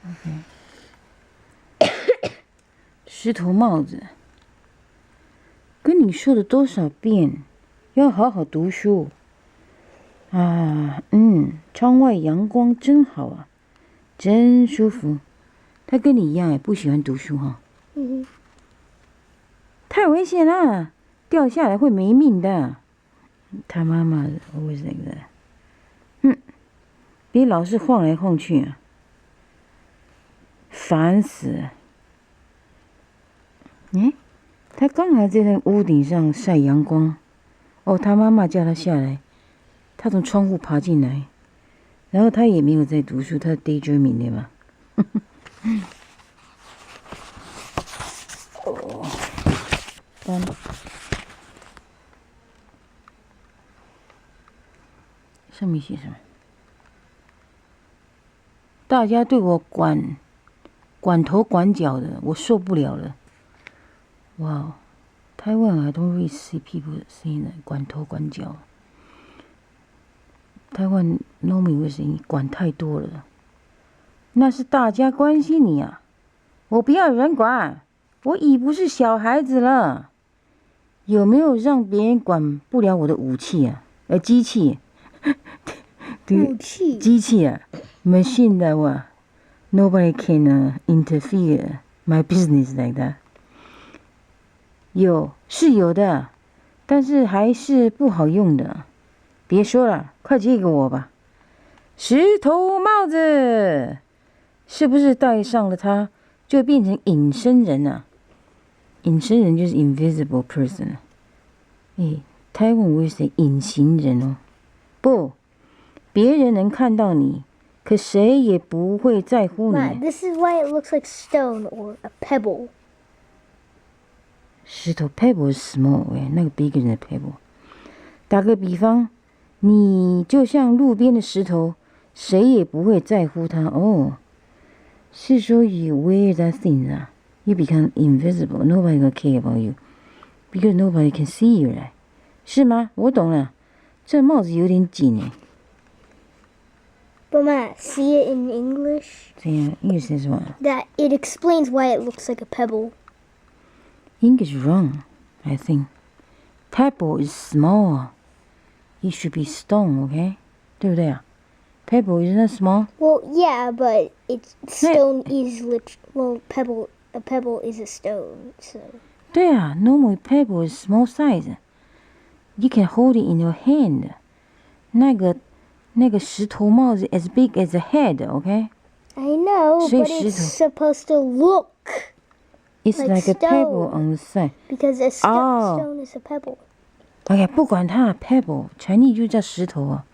OK， 石头帽子，跟你说了多少遍，要好好读书啊！窗外阳光真好啊，真舒服。他跟你一样，也不喜欢读书哈。太危险了，掉下来会没命的。他妈妈 always like that。别老是晃来晃去啊，烦死了。他刚好在那屋顶上晒阳光。他妈妈叫他下来，他从窗户爬进来，然后他也没有在读书，他 daydreaming 对吧？上面写什么？大家对我管头管脚的，我受不了了。哇，台湾 I don't really see people saying that 管头管脚。台湾 normally 会说你管太多了，那是大家关心你啊，我不要人管，我已不是小孩子了。有没有让别人管不了我的武器啊？机器。武器。机器啊 ，machine 的话 ，nobody can interfere my business like that。是有的，但是还是不好用的。别说了，快借给我吧。石头帽子，是不是戴上了它就变成隐身人啊？隐身人就是 invisible person。台湾会说隐形人哦。不，别人能看到你，可谁也不会在乎你。This is why it looks like stone or a pebble. 石头 pebble 是 small， 那个 big 人的 pebble。打个比方，你就像路边的石头，谁也不会在乎它。是说 you wear that thing 啊 ，you become invisible. Nobody gonna care about you because nobody can see you， 是吗？我懂了，这帽子有点紧哎。But Ma, see it in English? 这样，English是什么 That it explains why it looks like a pebble.？English wrong, I think. Pebble is small. It should be stone, okay? 对不对啊 ？Pebble isn't that small? Well, yeah, but stone is a pebble is a stone, so. 对啊 ，normally pebble is small size. You can hold it in your hand. 那个石头帽子 as big as a head, okay? I know, 所以 but 石 it's 头 supposed to look It's like a pebble stone. on the side. Because a stone is a pebble. OK， 不管它 pebble， Chinese 就叫石头啊。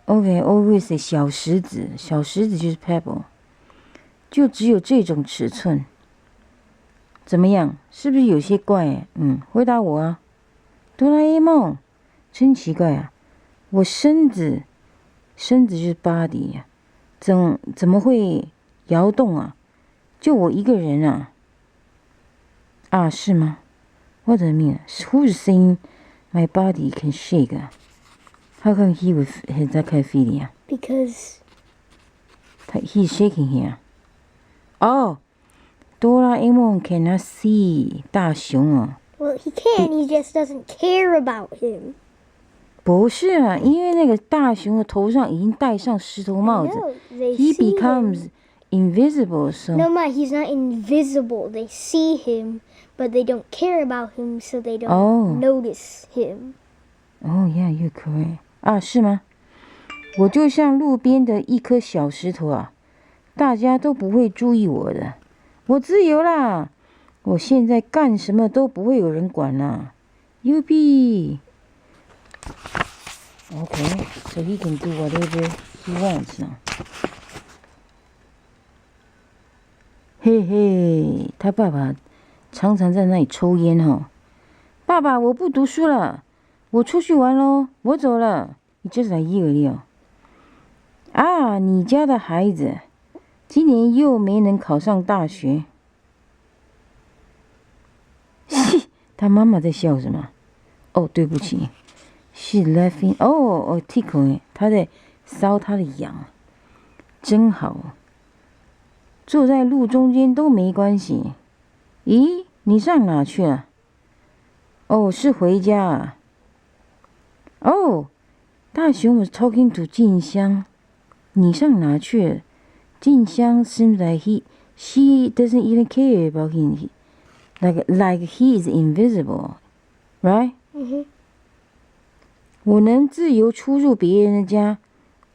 OK，always say 小石子，小石子就是 pebble， 就只有这种尺寸。怎么样？是不是有些怪？回答我啊。哆啦 A 梦，真奇怪啊！我身子就是 body 啊，怎么会摇动啊？就我一个人啊？是吗？ What do I mean? Who's saying my body can shake? How come he would have that kind of feeling? Because He's shaking here. 哆啦 A 梦 cannot see 大熊啊。Well, he can. He just doesn't care about him. 不是啊，因为那个大熊的头上已经戴上石头帽子 No, they ，he see becomes invisible. So No, Ma, he's not invisible. They see him, but they don't care about him, so they don't notice him. yeah, you're correct. 是吗？我就像路边的一颗小石头啊，大家都不会注意我的。我自由啦，我现在干什么都不会有人管啦。UB. Okay, so he can do whatever he wants now. 嘿嘿，他爸爸常常在那里抽烟哦。爸爸，我不读书了，我出去玩喽，我走了。你just like you 你家的孩子今年又没能考上大学。他妈妈在笑什么？对不起 ，She laughing. tickle， 他在搔他的痒，真好。坐在路中间都没关系。咦，你上哪去了？哦，是回家啊。哦，大熊 was talking to 静香。你上哪去了？静香 seems like she doesn't even care about him. Like he is invisible, right? 我能自由出入别人的家，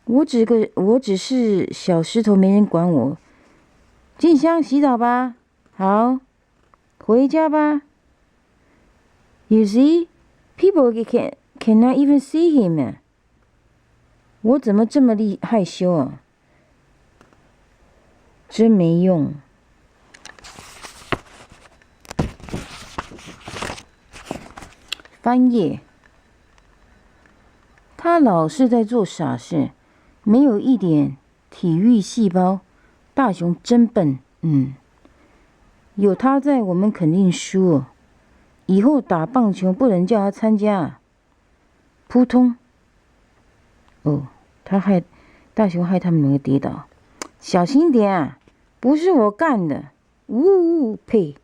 我只是小石头，没人管我。静香，洗澡吧。好，回家吧。You see, people cannot even see him. 我怎么这么害羞啊？真没用。翻页。他老是在做傻事，没有一点体育细胞。大熊真笨，有他在，我们肯定输哦。以后打棒球不能叫他参加啊。扑通！哦，大熊害他们两个跌倒，小心点啊！不是我干的，呜呸！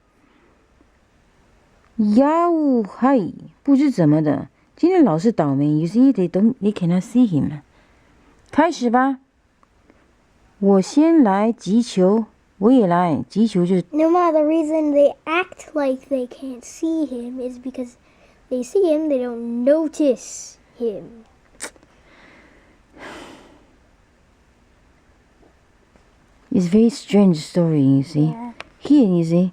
呀呜嗨，不知怎么的，今天老是倒霉。You see, they cannot see him. 开始吧，我先来击球，我也来击球就是。No, Ma, the reason they act like they can't see him is because they see him, they don't notice him. It's a very strange story, you see. Yeah. Here, you see,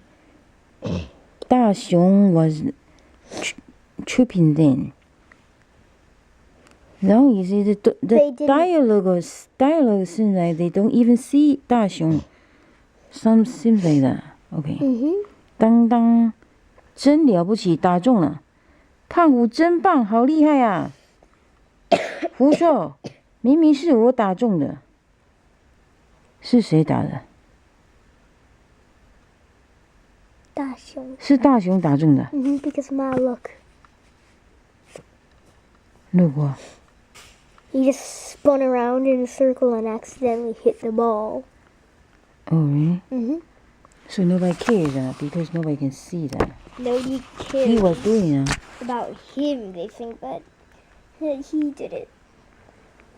大熊 was tripping them. 然后 you see the dialogue seems like they don't even see 大熊. Some seems like that. Okay. 当当，真了不起，打中了。胖虎真棒，好厉害啊！胡说，明明是我打中的。是谁打的？大熊。是大熊打中的。Because Ma, look. Look what? He just spun around in a circle and accidentally hit the ball. Oh, really? So nobody cares because nobody can see that. Nobody cares. He was doing it. About him, they think that he did it.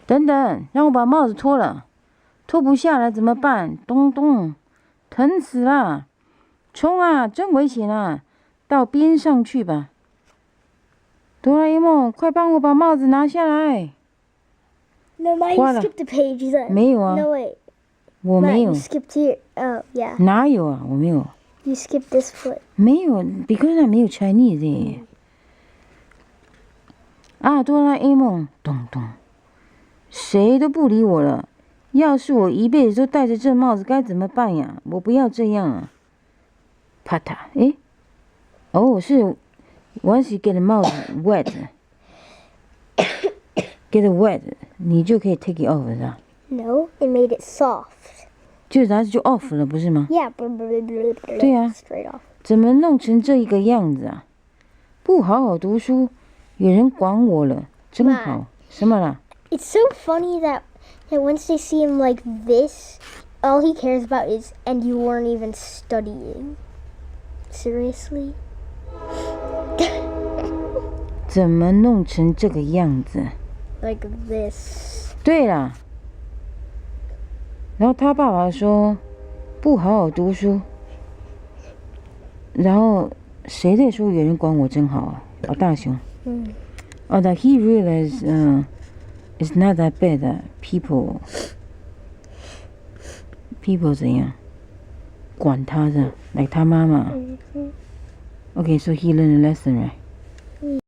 等等，让我把帽子脱了。脱不下来怎么办？咚咚，疼死了！冲啊，真危险啊！到边上去吧。哆啦 A 梦，快帮我把帽子拿下来。No, Ma, you skipped a page then. 没有啊。 No, wait. 我没有。Ma, you skipped here. Oh, yeah. 哪有啊？我没有。You skipped this foot. 没有 ，because I 没有 Chinese 啊，哆啦 A 梦，咚咚，谁都不理我了。要是我一辈子都戴着这帽子，该怎么办呀？我不要这样啊！啪嗒，诶，哦，是 once you get the 帽子 wet，get it wet， 你就可以 take it off 是吧 No, it made it soft. 就然后就 off 了，不是吗？ Yeah. 对啊。 Straight off. 怎么弄成这一个样子啊？不好好读书，有人管我了，真好。什么啦？ It's so funny that once they see him like this, all he cares about is, and you weren't even studying. Seriously? 怎么弄成这个样子？ Like this. 对啦。然后他爸爸说，不好好读书。然后谁在说有人管我真好啊？哦，大熊。哦，that he realized, it's not that bad that people 怎样管他的，like 他妈妈。Okay, so he learned a lesson, right?